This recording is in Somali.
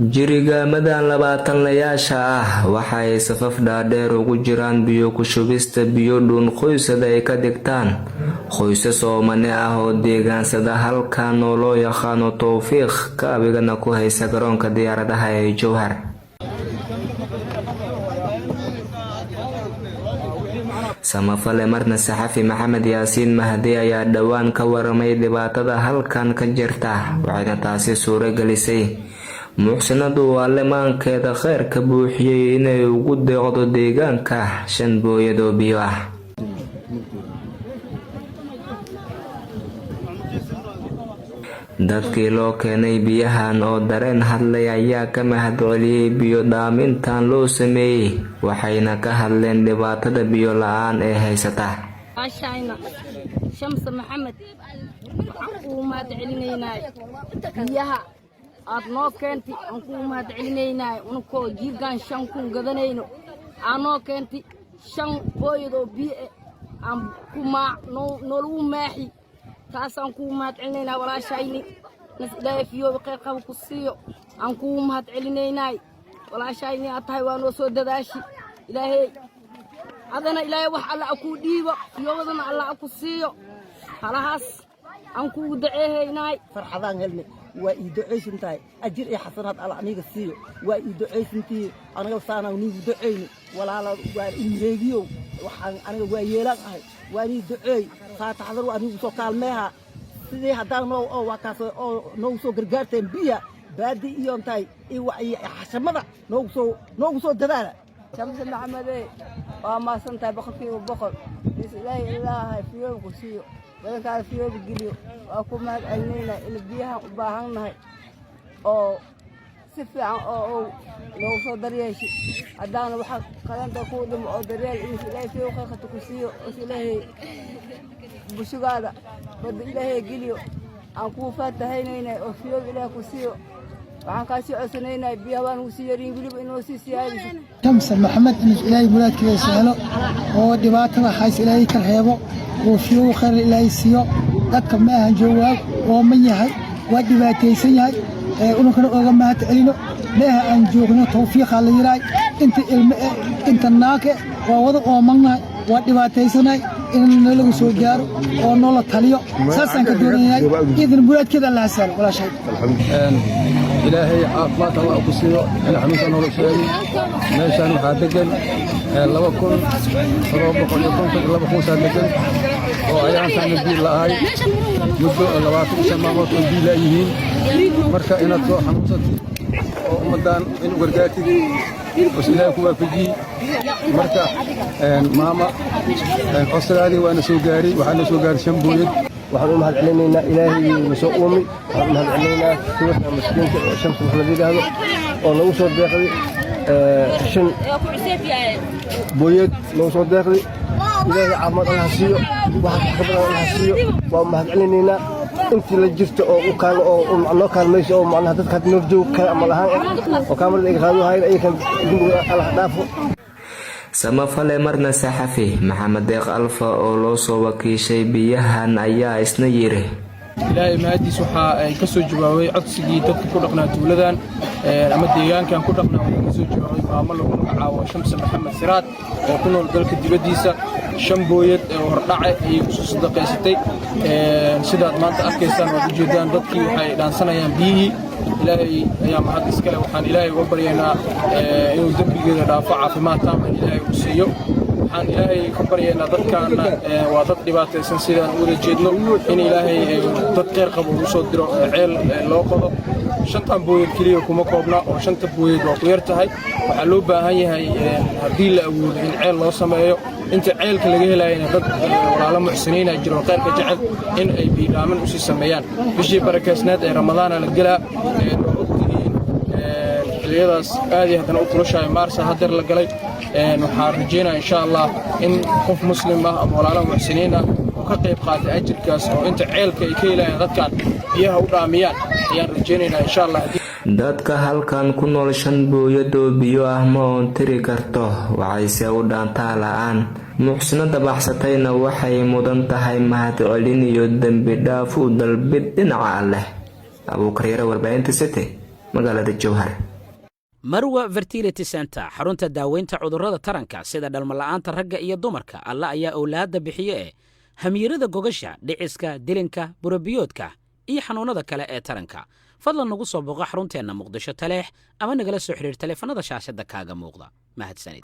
Jirigaamadan labaatan-layaasha ah waxa ay safaf dhaadheer ugu jiraan biyo ku shubista biyo dhuun qoysada ay ka dhigtaan qoysas Soomaali ah oo deegaansada halkan oo loo yaqaano Tawfiiq kaabigana ku haysa garoonka diyaaradaha ee Jowhar. Samafale marna saxafi Maxamed Yaasiin Mahdi ayaa dhawaan ka waramay dhibaatada halkan ka jirta waxayna taasi suura gelisay muxsinadu waa lemaankeeda khayrka buuxiyay inay ugu deeqdo deegaanka 5 booyad oo biyo ah. Dadkii loo keenay biyahan oo dareen hadlay ayaa ka mahadceliyay biyo dhaamintan loo sameeyay waxayna ka hadleen dhibaatada biyo la'aan ee haysata. Shams Maxamed uu mahadcelinaynaa biyaha aad noo keentay aan ku mahadcelinaynaa unko jiirgan 5 kun gadanayno aan noo keentay 5 booyad oo biyo aan kuma noolu maaxi taasaan ku mahadcelinaynaa walaashayni nasdhaaf iyo qeyb qab ku siiyo aan ku mahadcelinaynaa walaashayni aad tahay waa noo soo dadaashi ilaahay adana ilaahay wax alla ku dhiibo iyadana alla ku siiyo halahaas aan ku duceeynaa farxadaan helnay waa ii duceysantay ajir iyo xasanaad alla aniga siiyo waa ii duceysantii aniga saanaa nigu duceeyni walaalo waa iireegiyo waxaan aniga waa yeelan ahay waa ii duceey faataxdar waa anigu soo kaalmeeha sidii hadaan oo waa kaas oo noo soo gargaarteen biya baadi iyo intay iyo xashamada noo soo dadaala. Shams Maxamed waa ma santahay boqol ilaahay fiyo ku siiyo dadka fiyo geliyo waa ku mahadcelinayna in biyaha u baahannahay oo si fiican oo loo soo daryeesho hadaan waxa qalanta ku dhimo oo daryeel ilaahay fiyo qeybta ku siiyo ilaahay bushugaada bad ilaahay geliyo aan ku faatahaynayna oo fiyo ilaahay ku siiyo waxaan ka sii codsanaynaa biyaha waan u sii yarin waliba inuu sii siyaadiso. Shams Maxamed in ilaahay muraadkiisa sahlo oo dhibaatada hays ilaahay ka reebo oo fiyo khayr ilaahay siiyo dadka ma ahan jawaab oo man yahay waa dhibaataysan yahay una kana oga mahadcelino leeyahay aan joogno Tawfiiq la yiraay inta ilmo inta naake waa wada oo mannahay waa dhibaataysanay in lagu soo gaaro oo nolol taliyo saasan ka doonaynay idin muraadkeeda Allah sahlo wala shay إلهي عافمات الله أقصيه أنا حميد أنا رسالي ماشان وحادقن لو أكون صروب بقول يكون لو أكون سادقن وأيام سان الدين لهاي مدة لواتي سماوات الدين لهين مركا إن أطلع حمصتي ومدان إن ورجاتي وسلاك وفجي مركا ماما أسراري وأنا سوجاري وحنا سوجار شمبويد waxaan u mahadcelinaynaa ilaahay soo uumi waxaan u mahadcelinaynaa kuwa mas'uulka Shams Maxamed yiraahdo oo lagu soo deeqay 5 booyad lagu soo deeqay ilaahay caafimaad Allah siiyo waxa ka badan Allah siiyo waa mahadcelinaynaa intii la jirto oo u kaalo oo macno kaalmayso oo macnaha dadka had noo joog ka ama lahaan oo kaamirada ay qaado hayeen ay kan Allah dhaafo. Samafale marna saxafi Maxamed Deeq Alfa oo loo soo wakiishay biyahan ayaa isna yiri ilaahay maadiis waxa ay ka soo jawaabay codsigii dadka ku dhaqnaa tuuladan ama deegaankan ku dhaqnaa oo ka soo jawaabay maamul lagu magacaabo Shams Maxamed Siraad oo ku nool dalka dibadiisa 5 booyad oo hordhacay ay ku soo sadaqaysatay sidaad maanta arkaysaan oo ujeedaan dadkii waxay dhaansanayaan biyihii ilaahay ayaa mahad iska leh waxaan ilaahay uga baryaynaa inuu dambigeeda dhaafo caafimaad taam ilaahay u siiyo waxaan ilaahay ka baryaynaa dadkaana waa dad dhibaataysan sidaan u wada jeedno in ilaahay dad qeyr qabo u soo diro ceel loo qodo 5 booyad kaliya kuma koobna oo 5 booyad waa ku yar tahay waxa loo baahan yahay hadii la awoodo in ceel loo sameeyo inta ceelka laga helaayna dad walaalo muxsiniin ah jiro qeyrka jecel in ay biilaaman u sii sameeyaan bishii barakaysnaad ee Ramadaan la galaa xiliyadaas aad iyo hadana u kulushaay maarsa hadeer la galay waxaan rajeynayaa insha Allah in qof muslim ah ama walaalo muxsiniin ah oo ka qayb qaata ajirkaas oo inta ceelka ay ka helayaan dadkan biyaha u dhaamiyaan ayaan rajeynayaa insha Allah. Dadka halkan ku nool 5 booyad oo biyo ah ma oon tiri karto waxayse u dhaantaa la'aan muxsinada baxsatayna waxay mudan tahay mahadcelin iyo dambi dhaaf u dalbid dhinaca Allah. Abu Kareera warbaahinta City magaalada Jowhar. Marwa Fertility Center xarunta daaweynta cudurrada taranka sida dhalmo la'aanta ragga iyo dumarka alla ayaa awlaadda bixiye hamiirada gogasha dhiciska dilinka burabiyoodka iyo xanuunada kale ee taranka fadlan nagu soo booqo xarunteena Muqdisho Taleex ama nagala soo xiriir taleefanada shaashada kaaga muuqda mahadsanid.